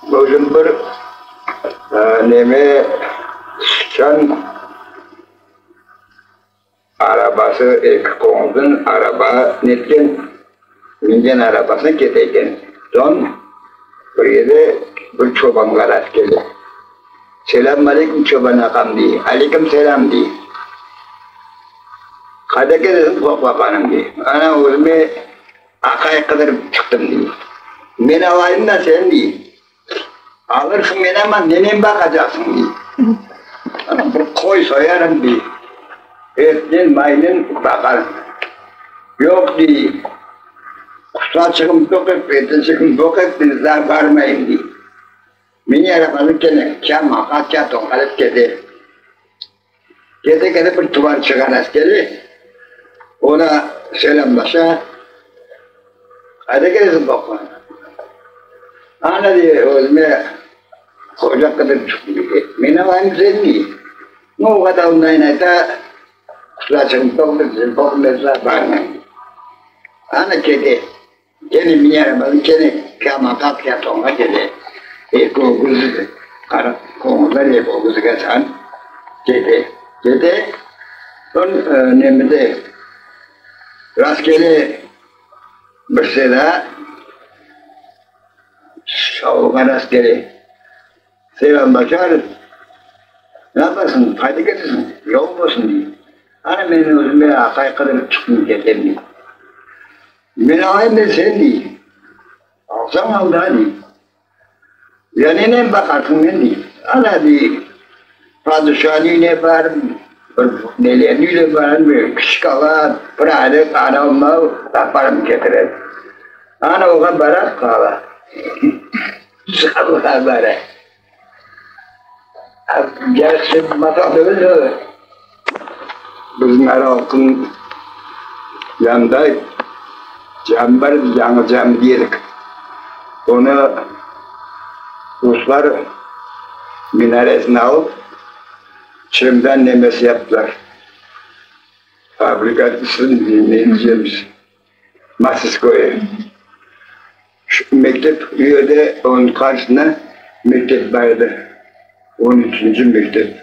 Bugün bir neme şan arabası iki konudun araba netken mingen arabasına keteyken son bir yerde bir çobanlar askeri. Selamünaleyküm çoban ağam diye. Aleyküm selam diye. Kada kedesin kokvakanım diye. Ana özüme akaya kadar çıktım diye. Men alayım da sen diye. Alırsın beni ama nenem bakacaksın diye. Bir koy soyarım diye. Etin mayının bakar. Yok diye. Kusura çıkım dokuk, etin çıkım dokuk diye zar varmayın diye. Beni arabalı kene, kâma, kaçya tokalıp kedi. Kedi bir tuvar çıkan askeri. Ona selamlaşa. Hadi gelsin bakma. Ana diye özüme koca kadar çıkıyor. Mene var sen diye. Ne o kadar ondan da kusura çıkım dokuk mesela varmayın. Ana kedi. Kedi beni arabalı kene, kâma, kaçya tokalıp kedi. Kokusu kara kokular ya kokusu kaçan kedi son nemde rastgele bir şeyde şavuğa rastgele selamlaşar ne yaparsın fayda getirsin yol olsun diye hani benim özüme akay kadar çıkmış getirdim diye beni ayın da sen diye alsam al da diye ya nenem bakarsın ben diye. Ana diye. Padişahıyla var, neleriyle var, küçük alan, pırağını, anamla yaparım getirir. Ana oğa barak kala. Sabah barak. Gelsin masadımız olur. Bizim Arap'ın yanında cam var, cam diyerek. Onu Ruslar minaresini alıp çimden nemesi yaptılar. Fabrikatçısın diye ne diyeceğimiz. Masisko'ya. Mektep üyede onun karşısında mektep vardı. 13. mektep.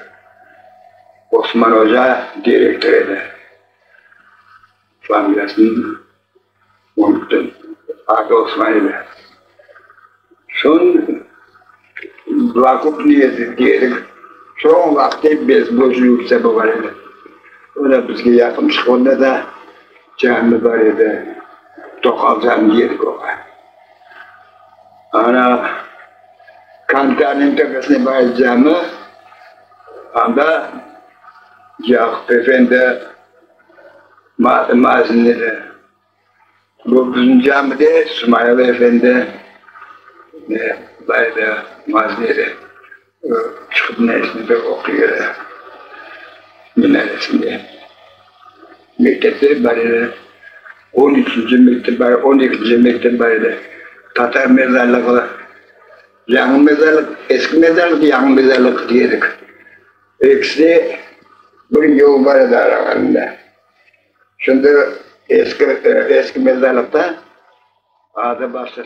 Osman Hoca direktörüydü. Familyasını unuttum. Adı Osman'ıydı. Son vakıf niyeti diyelim. Son vakti biz bozuluk sebebi var idi. Ona bizge yakın çıkında da cami var idi. Tokal cami diyedik oğa. Ana Kantar'ın tepesine var cami. Anda Yakup Efendi mazinleri. Bu bizim camide Sümaylı Efendi bayda mazleri çıkıp nesinde okuyor minaresinde. Mektepleri bari 13. mektep bari 12. mektep bari Tatar mezarlığı yan mezarlık eski mezarlık yan mezarlık diyorduk. İkisi bir yol vardı aralarında. Şimdi eski mezarlıkta adı başta